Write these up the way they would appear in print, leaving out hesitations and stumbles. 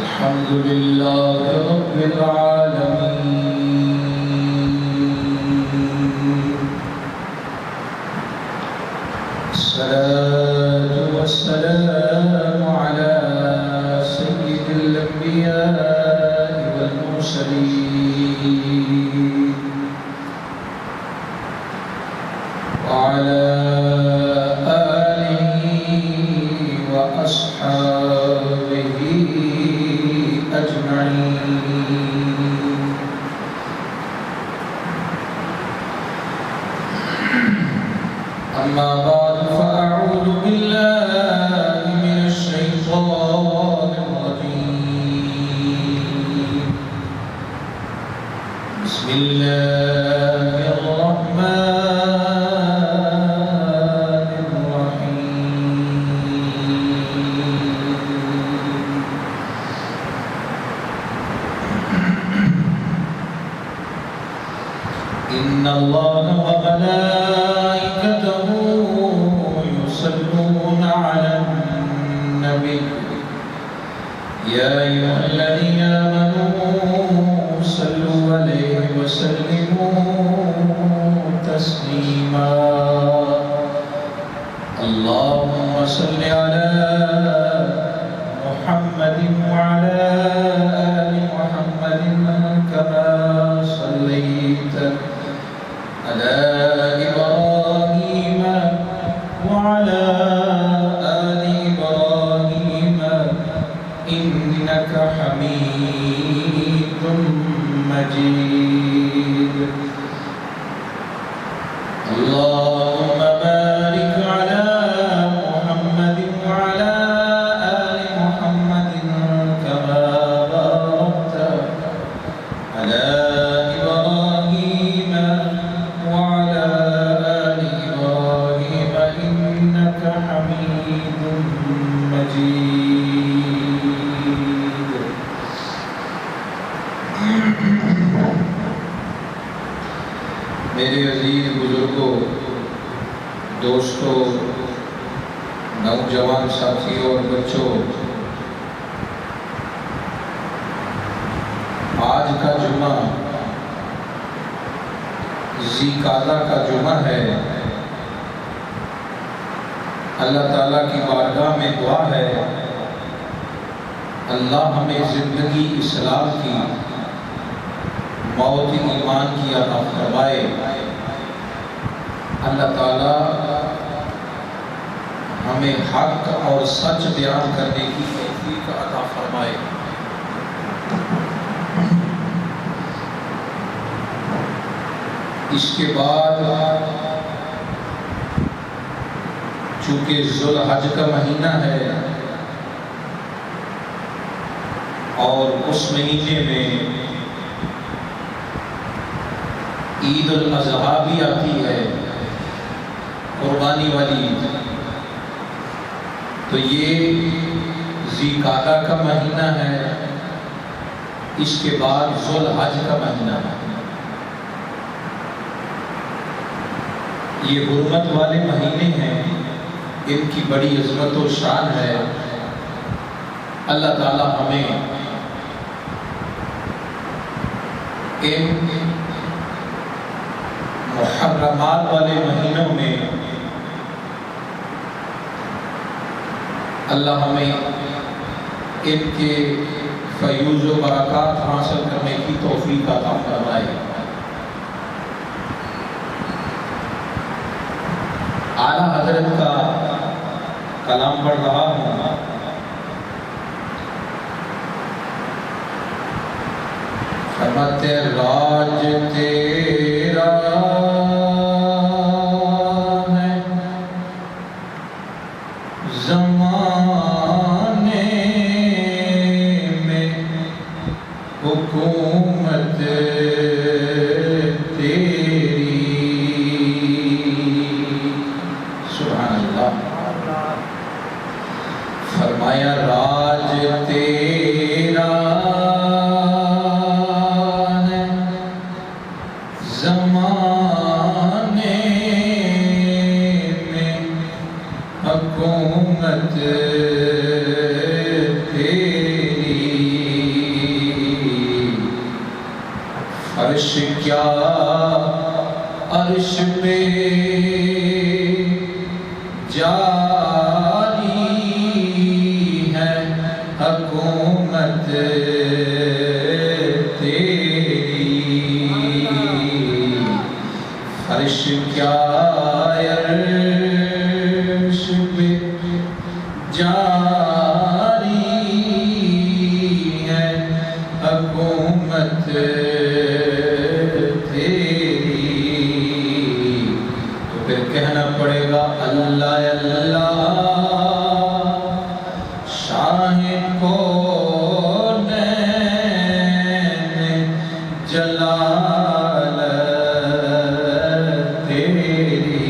الحمد لله رب العالمين. الصلاة والسلام على سيد الأنبياء والمرسلين وعلى آله وأصحابه أجمعين. أما بعد فأعوذ بالله من الشيطان الرجيم. بسم الله الرحمن الرحيم. إن الله وملائكته يصلون على النبي يا أيها الذين آمنوا صلوا عليه وسلموا تسليما. اللهم صل على محمد وعلى آل محمد كما صليت على إبراهيم وعلى آل إبراهيم إنك حميد مجيد. اللهم بارك على محمد وعلى آل محمد كما باركت على إبراهيم وعلى آل إبراهيم إنك حميد مجيد. میرے عزیز بزرگوں، دوستوں، نوجوان ساتھیوں اور بچوں، آج کا جمعہ ذی قعدہ کا جمعہ ہے. اللہ تعالیٰ کی بارگاہ میں دعا ہے اللہ ہمیں زندگی اسلام کی، موت ایمان کی عطا فرمائے. اللہ تعالیٰ ہمیں حق اور سچ بیان کرنے کی توفیق عطا فرمائے. اس کے بعد چونکہ ذوالحج کا مہینہ ہے اور اس مہینے میں عید الاضحیٰ بھی آتی ہے، قربانی والی عید. تو یہ ذی قعدہ کا مہینہ ہے، اس کے بعد ذوالحج کا مہینہ ہے. یہ حرمت والے مہینے ہیں، ان کی بڑی عظمت و شان ہے. اللہ تعالی ہمیں ان محرمات والے مہینوں میں اللہ ہمیں ان کے فیوز و برکات حاصل کرنے کی توفیق عطا فرمائے. اعلیٰ حضرت کا کلام پڑھ رہا ہوں. فرماتے راج تیرا ہے زمانے میں حکومت تیری. سبحان اللہ. فرمایا راج تیرا زمانے میں حکومت تیری، عرش کیا عرش پہ جاری ہے حکومت تیری، عرش کیا عرش پہ جاری ہے حکومت کہنا پڑے گا اللہ اللہ شاہ کونین جلال تیری،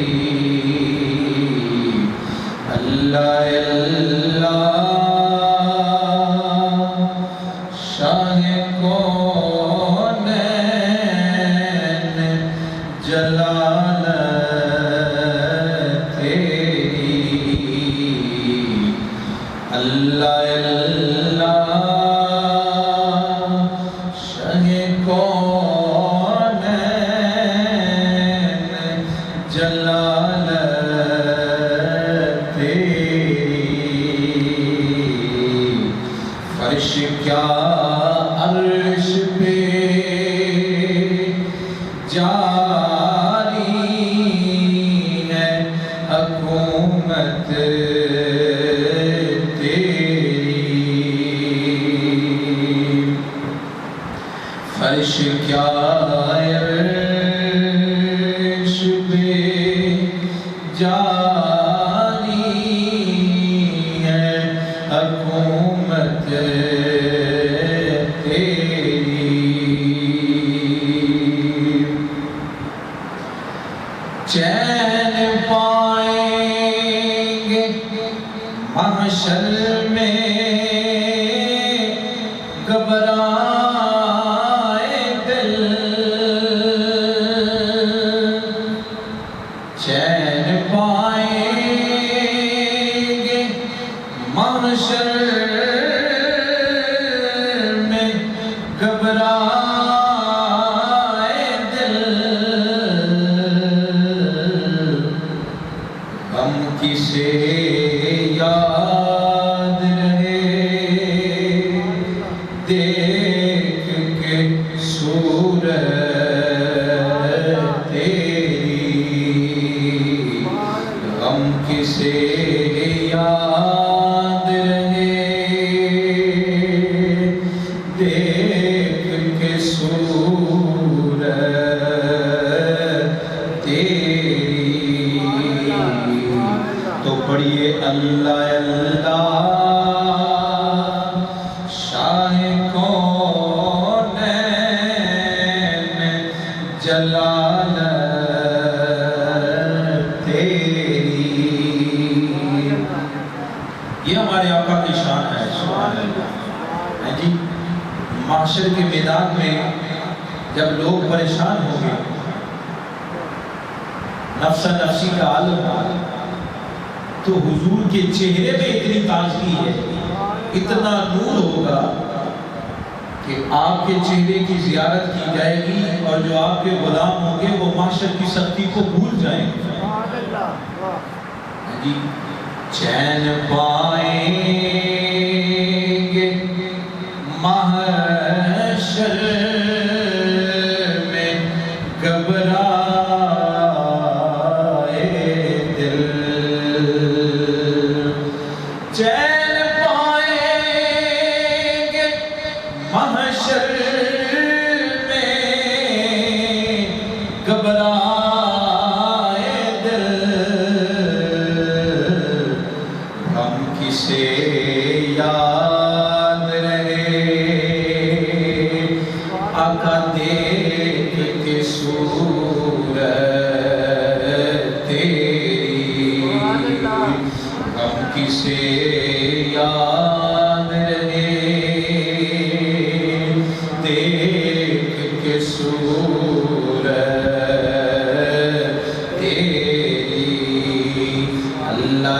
اللہ اللہ شاہ کونین جلال اللہ اللہ شاہ کونین جلال تیری، فرش کیا عرش پہ جاری ہے حکومت فرش کیا عرش پہ جاری ہے حکومت تیری، چین پائیں گے محشر میں گھبرائے دل، چین پائیں گے محشر میں گھبرائے دل، ہم کسے یاد رہے دیکھ کے صورت تیری، ہم کسے یاد رہے دیکھ کے صورت تیری، تو پڑھیے اللہ اللہ شاہ کونین جلال تیری، یہ ہمارے آقا کی شان ہے، سبحان اللہ ہے جی۔ محشر کے میدان میں جب لوگ پریشان ہوں گے، نفس نفسی کا عالم تو حضور کے چہرے میں اتنی تازگی ہے، اتنا نور ہوگا کہ آپ کے چہرے کی زیارت کی جائے گی اور جو آپ کے غلام ہوں گے وہ محشر کی سختی کو بھول جائیں گے جی۔ چین پائیں گے محشر میں گھبرائے دل، چین پائیں گے محشر میں گھبرائے دل، ہم کسے یاد رہے آقا دیکھ کے صورت تیری، ہم کسے یاد رہے دیکھ کے صورت تیری، اللہ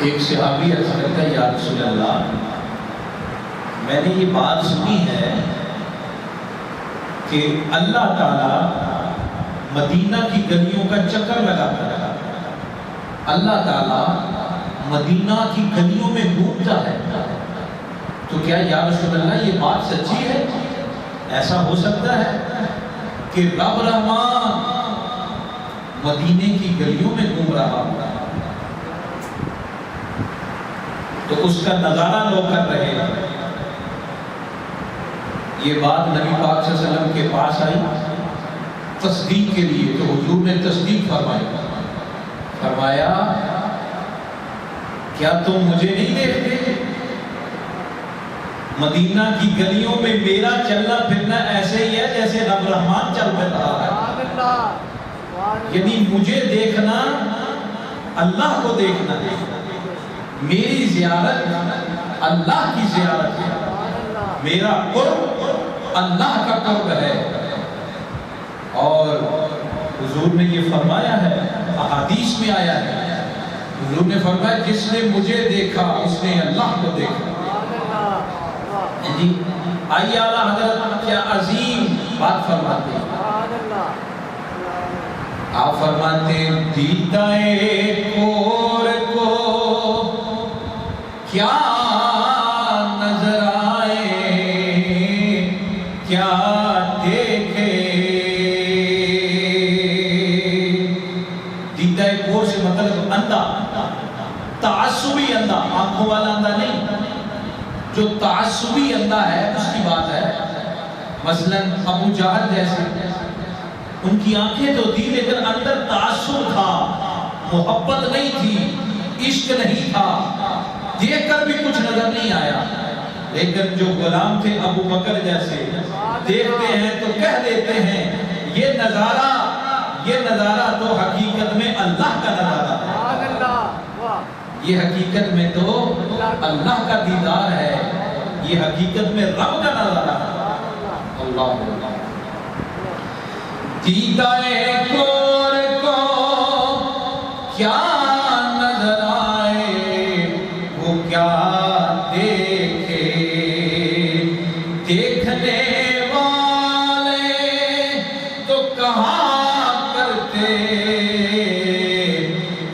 ایک صحابی عرض کرتا ہے یا رسول اللہ میں نے یہ بات سنی ہے کہ اللہ تعالیٰ مدینہ کی گلیوں کا چکر لگاتا ہے، اللہ تعالیٰ مدینہ کی گلیوں میں گھومتا ہے، تو کیا یا رسول اللہ یہ بات سچی ہے؟ ایسا ہو سکتا ہے کہ رب رحمان مدینے کی گلیوں میں گھوم رہا ہوگا؟ تو اس کا نظارہ لوگ کر رہے ہیں۔ یہ بات نبی پاک صلی اللہ علیہ وسلم کے پاس آئی تصدیق کے لیے، تو حضور نے تصدیق فرمایا کیا تم مجھے نہیں دیکھتے؟ مدینہ کی گلیوں میں میرا چلنا پھرنا ایسے ہی ہے جیسے رب رحمان چل پھر رہا ہے، یعنی مجھے دیکھنا اللہ کو دیکھنا ہے، میری زیارت اللہ کی زیارت ہے، میرا قرب اللہ کا قرب ہے۔ اور حضور نے یہ فرمایا ہے، احادیث میں آیا ہے، حضور نے فرمایا جس نے مجھے دیکھا اس نے اللہ کو دیکھا۔ جی آئیے اعلیٰ حضرت کیا عظیم بات فرماتے ہیں، آپ فرماتے ہیں دیدائے کور کو کیا نظر آئے کیا دیکھے، دیدائے کور سے مطلب اندھا، تعصبی اندھا، آنکھوں والا اندھا نہیں، جو تعصبی اندھا ہے اس کی بات ہے۔ مثلا ابو جہل جیسے ان کی آنکھیں تو تھی لیکن اندر تعصب تھا، محبت نہیں تھی، عشق نہیں تھا، دیکھ کر بھی کچھ نظر نہیں آیا۔ لیکن جو غلام تھے ابو بکر جیسے دیکھتے ہیں تو کہہ دیتے ہیں یہ نظارہ تو حقیقت میں اللہ کا نظارہ ہے، یہ حقیقت میں تو اللہ کا دیدار ہے، یہ حقیقت میں رب کا نظارہ ہے۔ اللہ دیدائے کور کو کیا نظر آئے وہ کیا دیکھے، دیکھنے والے تو کہا کرتے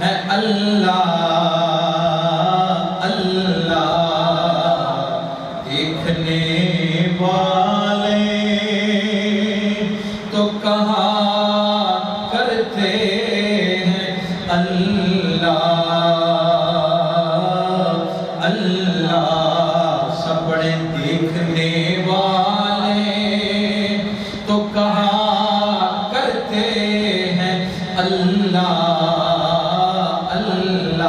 ہیں اللہ اللہ، دیکھنے والے تو کہا کرتے ہیں اللہ اللہ، سب بڑے دیکھنے والے تو کہا کرتے ہیں اللہ اللہ۔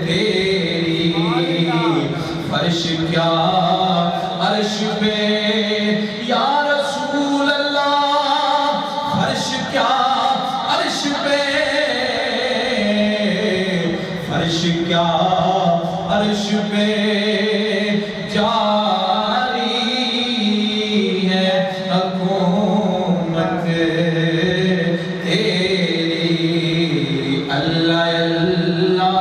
تیری، فرش کیا عرش پہ یا رسول اللہ، فرش کیا عرش پہ، فرش کیا عرش پہ جاری ہے حکومت تیری، اللہ اللہ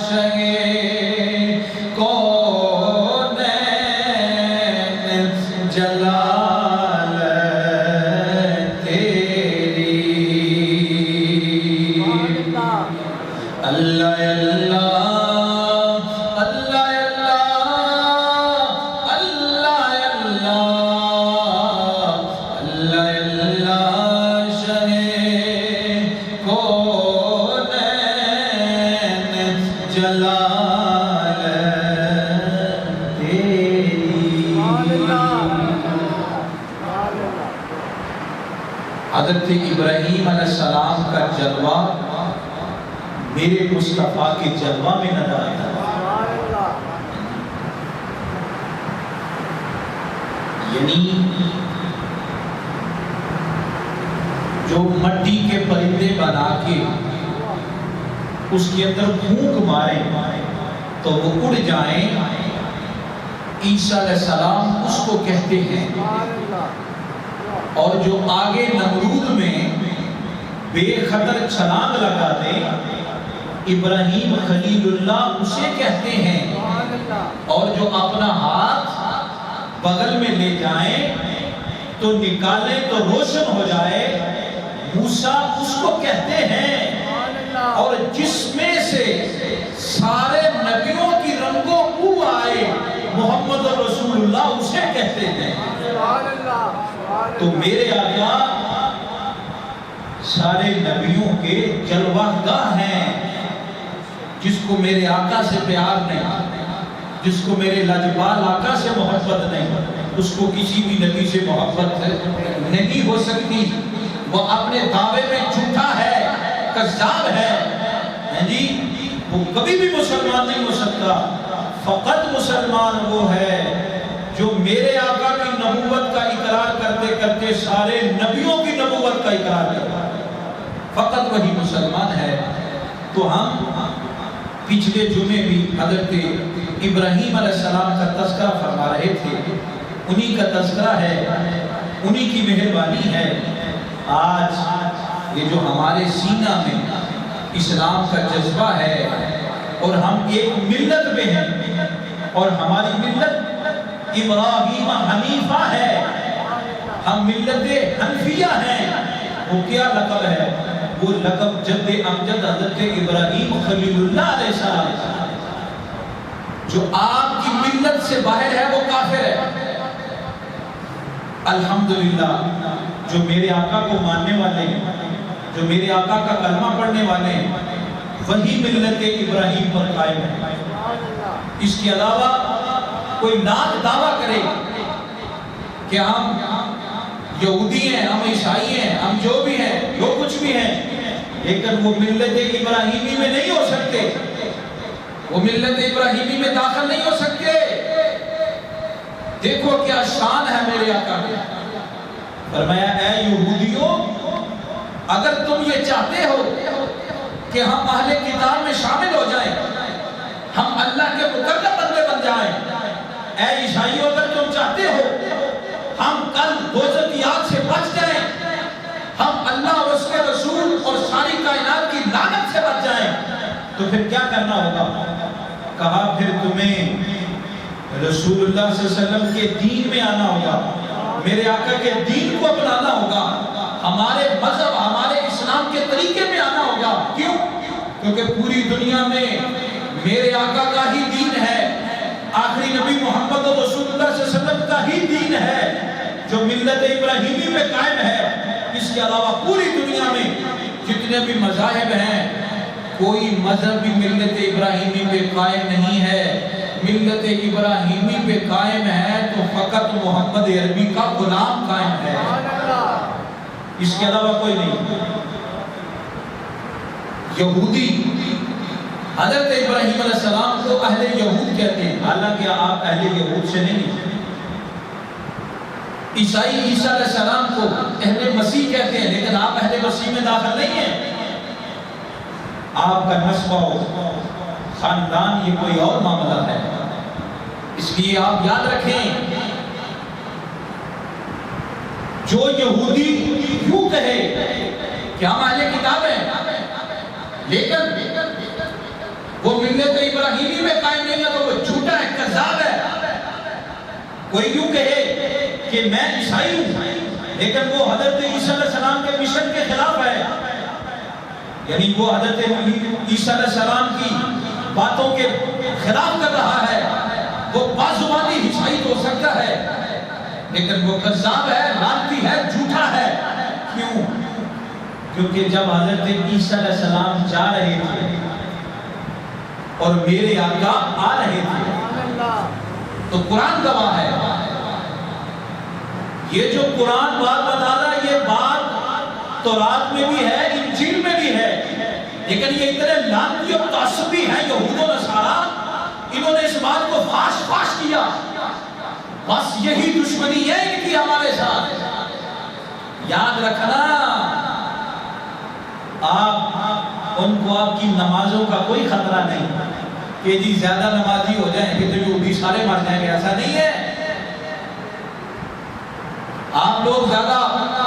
شہ کونین جلال تیری، اللہ اللہ حضرت ابراہیم علیہ السلام کا جلوہ میرے مصطفیٰ کے جلوہ میں نظر آیا، یعنی جو مٹی کے پرندے بنا کے اس کے اندر پھونک مارے تو وہ اڑ جائیں، عیسیٰ علیہ السلام اس کو کہتے ہیں، اور جو آگے نمرود میں بے خطر چھلانگ لگا دے ابراہیم خلیل اللہ اسے کہتے ہیں، اور جو اپنا ہاتھ بغل میں لے جائیں تو نکالیں تو روشن ہو جائے، موسیٰ اس کو کہتے ہیں، اور جس میں سے سارے نبیوں کی رنگوں بو آئے محمد رسول اللہ اسے کہتے ہیں۔ تو میرے آقا سارے نبیوں کے جلوہ گاہ ہیں، جس کو میرے آقا سے پیار نہیں، جس کو میرے لاجوال آقا سے محبت نہیں، اس کو کسی بھی نبی سے محبت نہیں ہو سکتی، وہ اپنے دعوے میں جھوٹا ہے، کذاب ہے جی، وہ کبھی بھی مسلمان نہیں ہو سکتا۔ فقط مسلمان وہ ہے جو میرے آقا کی نبوت کا اقرار کرتے کرتے سارے نبیوں کی نبوت کا اقرار کرتا ہے، فقط وہی مسلمان ہے۔ تو ہم پچھلے جمعے بھی حضرت ابراہیم علیہ السلام کا تذکرہ فرما رہے تھے، انہی کا تذکرہ ہے، انہی کی مہربانی ہے آج یہ جو ہمارے سینہ میں اسلام کا جذبہ ہے، اور ہم ایک ملت میں ہیں، اور ہماری ملت ابراہیم حنیفہ ہے، ہم ملت حنفیہ ہیں۔ وہ کیا لقب ہے؟ وہ لقب جد امجد حضرت ابراہیم خلیل اللہ علیہ السلام، جو آپ کی ملت سے باہر ہے وہ کافر ہے۔ الحمدللہ جو میرے آقا کو ماننے والے ہیں، جو میرے آقا کا کلمہ پڑھنے والے ہیں، وہی ملت ابراہیم پر قائم ہے۔ اس کے علاوہ کوئی لاکھ دعویٰ کرے کہ ہم یہودی ہیں، ہم عیسائی ہیں، ہم جو بھی ہیں، جو کچھ بھی ہیں، لیکن وہ ملت ابراہیمی میں نہیں ہو سکتے، وہ ملت ابراہیمی میں داخل نہیں ہو سکتے۔ دیکھو کیا شان ہے میرے آقا کی۔ فرمایا اے یہودیوں، اگر تم یہ چاہتے ہو کہ ہم اہل کتاب میں شامل ہو جائیں، ہم اللہ کے مقرب بندے بن جائیں، اے عیسائیوں اگر تم چاہتے ہو ہم کل دوزخ کی آگ سے بچ جائیں، ہم اللہ اور اس کے رسول اور ساری کائنات کی لعنت سے بچ جائیں، تو پھر کیا کرنا ہوگا؟ کہا پھر تمہیں رسول اللہ صلی اللہ علیہ وسلم کے دین میں آنا ہوگا، میرے آقا کے دین کو اپنانا ہوگا، ہمارے مذہب ہمارے اسلام کے طریقے میں آنا ہوگا۔ کیوں؟ کیونکہ پوری دنیا میں میرے آقا کا ہی دین ہے، آخری نبی محمد رسول اللہ صلی اللہ علیہ وسلم کا ہی دین ہے جو ملت ابراہیمی میں قائم ہے۔ اس کے علاوہ پوری دنیا میں جتنے بھی مذاہب ہیں، کوئی مذہب بھی ملت ابراہیمی پہ قائم نہیں ہے۔ ملت ابراہیمی پہ قائم ہے تو فقط محمد عربی کا غلام قائم ہے، اس کے علاوہ کوئی نہیں۔ یہودی حضرت ابراہیم علیہ السلام کو اہل یہود کہتے ہیں، حالانکہ آپ اہل یہود سے نہیں ہیں۔ عیسائی عیسیٰ علیہ السلام کو اہل مسیح کہتے ہیں، لیکن آپ اہل مسیح میں داخل نہیں ہیں۔ آپ کا نسب و خاندان یہ کوئی اور معاملہ ہے۔ اس لیے آپ یاد رکھیں، جو یہودی یوں کہے کہ ہم اہل کتاب ہیں لیکن وہ ملت ابراہیمی میں قائم نہیں ہے، تو وہ جھوٹا ہے، کذاب ہے۔ کوئی یوں کہے کہ میں عیسائی ہوں لیکن وہ حضرت عیسیٰ علیہ السلام کے مشن کے خلاف ہے، یعنی وہ حضرت عیسیٰ علیہ السلام کی باتوں کے خلاف کر رہا ہے، وہ بازوانی عیسائی تو ہو سکتا ہے لیکن وہ کذاب ہے، لعنتی ہے، جھوٹا ہے۔ کیوں؟ کیونکہ جب حضرت عیسیٰ علیہ السلام جا رہے تھے اور میرے آقا آ رہے تھے تو قرآن گواہ ہے، یہ جو قرآن بات بتا رہا ہے یہ بات تورات میں بھی ہے، انجیل میں بھی ہے، لیکن یہ اتنے لعنتی اور تعصبی ہیں یہود و نصارہ، انہوں نے اس بات کو فاش فاش کیا۔ بس یہی دشمنی ہے ان کی ہمارے ساتھ۔ یاد رکھنا، آپ ان کو آپ کی نمازوں کا کوئی خطرہ نہیں کہ جی زیادہ نمازی ہو جائیں کہ تو یہودی سارے مر جائیں گے، ایسا نہیں ہے۔ آپ لوگ زیادہ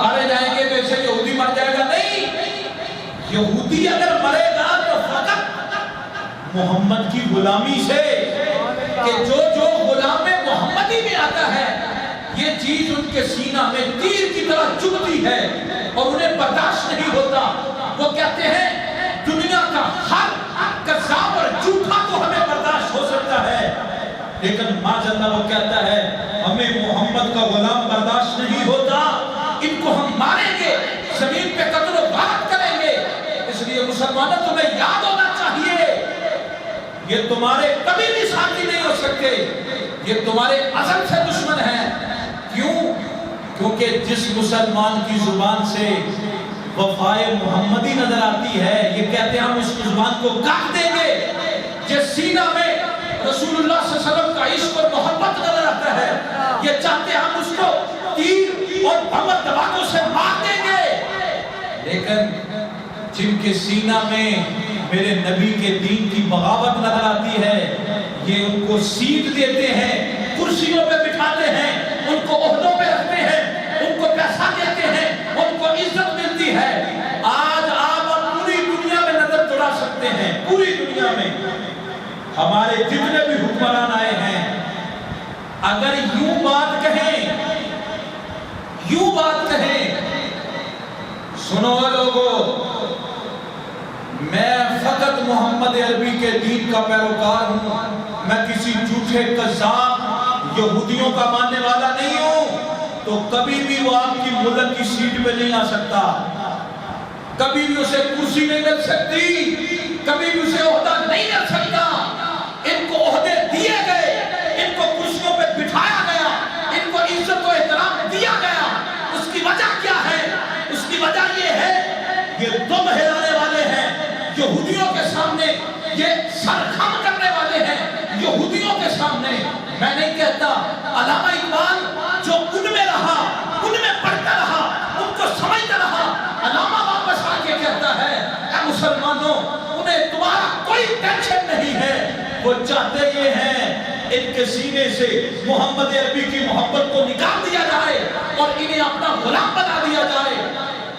مارے جائیں گے تو اس سے یہودی مر جائے گا، نہیں۔ یہودی اگر مرے گا تو فقط محمد کی غلامی سے، کہ جو غلام محمدی میں آتا ہے یہ چیز ان کے سینہ میں تیر کی طرح چبھتی ہے اور انہیں برداشت نہیں ہوتا۔ وہ کہتے ہیں دنیا کا ہر کذاب اور جھوٹا تو ہمیں برداشت ہو سکتا ہے، لیکن معاذاللہ وہ کہتا ہے ہمیں محمد کا غلام برداشت نہیں ہوتا، ان کو ہم ماریں گے، زمین پہ قتل و غارت کریں گے۔ اس لیے مسلمانوں تمہیں یاد ہونا چاہیے، یہ تمہارے کبھی بھی ساتھی نہیں ہو سکتے، یہ تمہارے ازل سے دشمن ہیں۔ کیوں؟ کیونکہ جس مسلمان کی زبان سے وفائے محمدی نظر آتی ہے، یہ کہتے ہیں ہم اس زبان کو کاٹ دیں گے۔ جس سینہ میں رسول اللہ صلی اللہ علیہ وسلم کا عشق اور محبت نظر آتا ہے، یہ چاہتے ہیں ہم اس کو تیر اور بمر دباغوں سے مار دیں گے۔ لیکن جن کے سینہ میں میرے نبی کے دین کی بغاوت نظر آتی ہے، یہ ان کو سیٹ دیتے ہیں، کرسیوں پہ بٹھاتے ہیں، ان کو عہدوں پہ رکھتے ہیں، ان کو پیسہ دیتے ہیں، ان کو عزت ملتی ہے۔ آج آپ پوری دنیا میں نظر دوڑا سکتے ہیں، پوری دنیا میں ہمارے جتنے بھی حکمران آئے ہیں، اگر یوں بات کہیں، سنو لوگوں، میں فقط محمد عربی کے دین کا پیروکار ہوں، میں کسی جھوٹے کذاب یہودیوں کا ماننے والا نہیں ہوں، تو کبھی بھی وہ آپ کی ملک کی سیٹ پہ نہیں آ سکتا، کبھی بھی اسے کرسی نہیں مل سکتی، کبھی بھی اسے عہدہ نہیں مل سکتا۔ ان کو عہدے دیے گئے، ان کو کرسیوں پہ بٹھایا گیا، ان کو عزت و احترام دیا گیا۔ اس کی وجہ کیا ہے؟ اس کی وجہ یہ ہے یہ دم ہلانے والے ہیں یہودیوں کے سامنے، یہ سر خم کرنے والے ہیں یہودیوں کے سامنے۔ میں نہیں کہتا، علامہ اقبال جو ان میں رہا، ان میں پڑھتا رہا، ان کو سمجھتا رہا، علامہ واپس آ کے کہتا ہے اے مسلمانوں، انہیں تمہارا کوئی ٹینشن نہیں ہے، وہ چاہتے یہ ہیں ان کے سینے سے محمد عربی کی محبت کو نکال دیا جائے اور انہیں اپنا غلام بنا دیا جائے۔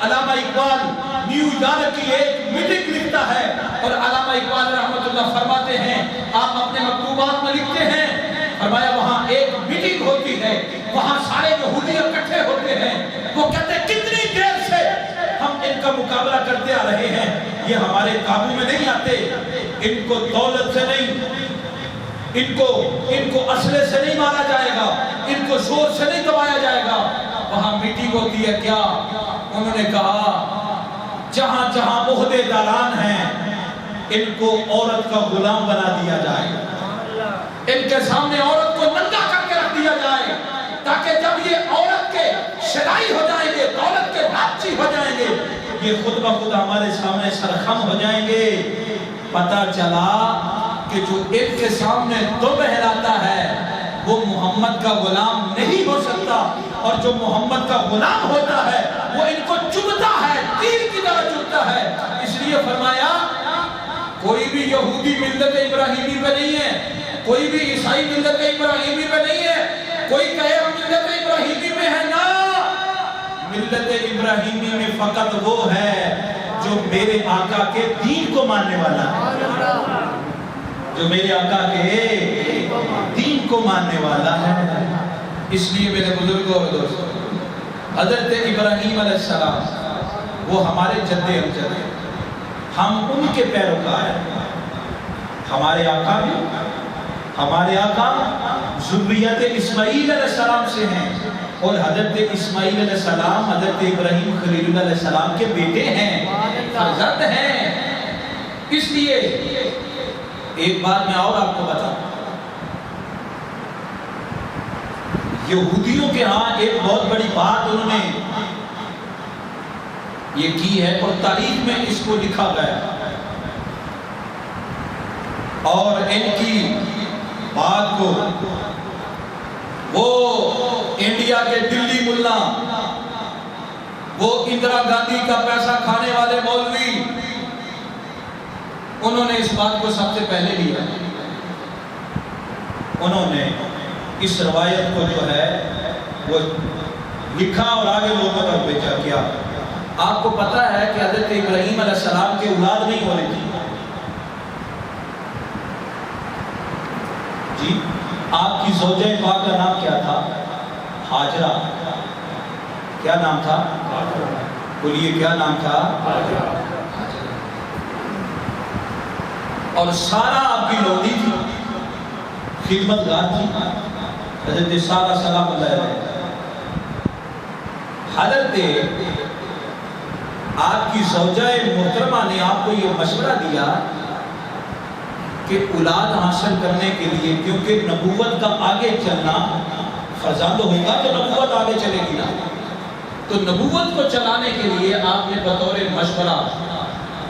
علامہ اقبال نیو یارک کی ایک میٹنگ لکھتا ہے اور علامہ اقبال رحمت اللہ فرماتے ہیں، آپ اپنے مکتوبات میں لکھتے ہیں، فرمایا وہاں ایک میٹنگ ہوتی ہے، وہاں سارے یہودی اکٹھے ہوتے ہیں، وہ کہتے ہیں کتنی دیر سے ہم ان کا مقابلہ کرتے آ رہے ہیں، یہ ہمارے قابو میں نہیں آتے، ان کو دولت سے نہیں، ان کو اسلحے سے نہیں مارا جائے گا، ان کو زور سے نہیں دبایا جائے گا۔ وہاں میٹنگ ہوتی ہے، کیا انہوں نے کہا جہاں جہاں عہدے داران ہیں ان کو عورت کا غلام بنا دیا جائے، ان کے سامنے عورت کو ننگا کر کے رکھ دیا جائے، تاکہ جب یہ عورت کے شرائی ہو جائیں گے، دولت کے ناچی ہو جائیں گے، یہ خود بخود ہمارے سامنے سرخم ہو جائیں گے۔ پتا چلا کہ جو ان کے سامنے دو بہلاتا ہے وہ محمد کا غلام نہیں ہو سکتا، اور جو محمد کا غلام ہوتا ہے وہ ان کو چبھتا ہے، تیر کی طرح چبھتا ہے۔ اس لیے فرمایا کوئی بھی یہودی ملت ابراہیمی پہ نہیں ہے، کوئی بھی عیسائی ملت ابراہیمی پہ نہیں ہے، کوئی کہے ہم ملت ابراہیمی میں ہے نا، ملت ابراہیمی میں فقط وہ ہے جو میرے آقا کے دین کو ماننے والا ہے، جو میرے آقا کے دین کو ماننے والا ہے۔ اس لیے میرے بزرگوں اور دوستوں، حضرت ابراہیم علیہ السلام وہ ہمارے جد امجد ہیں، ہم ان کے پیروکار ہیں۔ ہمارے آقا بھی، ہمارے آقا ذریت اسماعیل علیہ السلام سے ہیں، اور حضرت اسماعیل علیہ السلام حضرت ابراہیم خلیل اللہ علیہ السلام کے بیٹے ہیں، فرزند ہیں۔ اس لیے ایک بات میں اور آپ کو بتاؤں، یہودیوں کے ہاں ایک بہت بڑی بات انہوں نے یہ کی ہے، اور تاریخ میں اس کو لکھا گیا، اور ان کی بات کو وہ انڈیا کے دلی ملا، وہ اندرا گاندھی کا پیسہ کھانے والے مولوی، انہوں نے اس بات کو سب سے پہلے لیا، انہوں نے اس روایت کو جو ہے وہ لکھا اور آگے لوگوں تک بھیجا کیا۔ آپ کو پتا ہے کہ حضرت ابراہیم علیہ السلام کی اولاد نہیں ہو رہی تھی جی، آپ کی زوجہ پاک کا نام کیا تھا؟ ہاجرہ۔ کیا نام تھا؟ بولیے کیا نام تھا؟ اور سارا آپ کی لوڈی تھی، خدمت گار تھی، حضرت سارا سلام اللہ علیہ۔ حضرت آپ کی زوجہ محترمہ نے آپ کو یہ مشورہ دیا کہ اولاد حاصل کرنے کے لیے، کیونکہ نبوت کا آگے چلنا، فرزند ہوگا تو نبوت آگے چلے گی نا، تو نبوت کو چلانے کے لیے آپ نے بطور مشورہ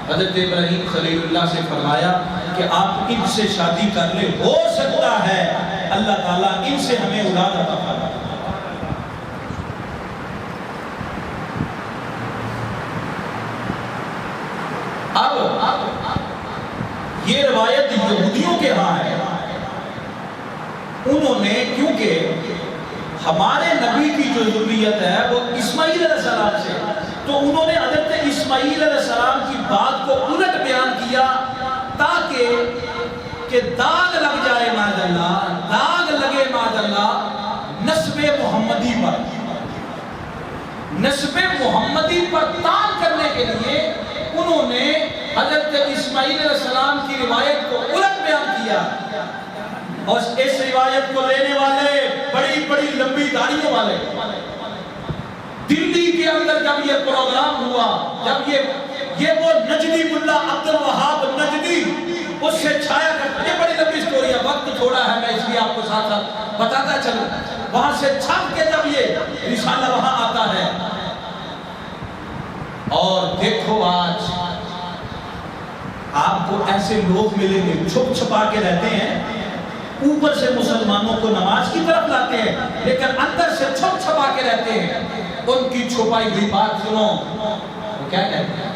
حضرت ابراہیم خلیل اللہ سے فرمایا کہ آپ ان سے شادی کر لیں، ہو سکتا ہے اللہ تعالیٰ ان سے ہمیں اولاد عطا فرمائے۔ اب یہ روایت یہودیوں کے ہاں ہے، انہوں نے کیونکہ ہمارے نبی کی جو ذریت ہے وہ اسماعیل علیہ السلام سے، تو انہوں نے حضرت اسماعیل علیہ السلام کی بات کو الٹ بیان کیا تاکہ کہ داغ لگ جائے معاذ اللہ، داغ لگے معاذ اللہ نسب محمدی پر، نسب محمدی پر تان کرنے کے لیے انہوں نے حضرت اسماعیل علیہ السلام کی روایت کو الٹ بیان کیا، اور اس روایت کو لینے والے بڑی بڑی لمبی داڑھیوں والے، دلی کے اندر جب یہ پروگرام ہوا، جب یہ وہ نجدی ملا عبد الوہاب نجدی اس سے چھایا کرتا، یہ بڑی لمبی سٹوری ہے، وقت تھوڑا ہے، میں اس لیے آپ کو ساتھ ساتھ بتاتا چلوں، وہاں سے چھپ کے جب یہ رسالہ وہاں آتا ہے، اور دیکھو آج آپ کو ایسے لوگ ملیں گے چھپ چھپا کے رہتے ہیں، اوپر سے مسلمانوں کو نماز کی طرف لاتے ہیں لیکن اندر سے چھپ چھپا کے رہتے ہیں۔ ان کی چھپائی ہوئی بات سنو، وہ کیا کہتے ہیں؟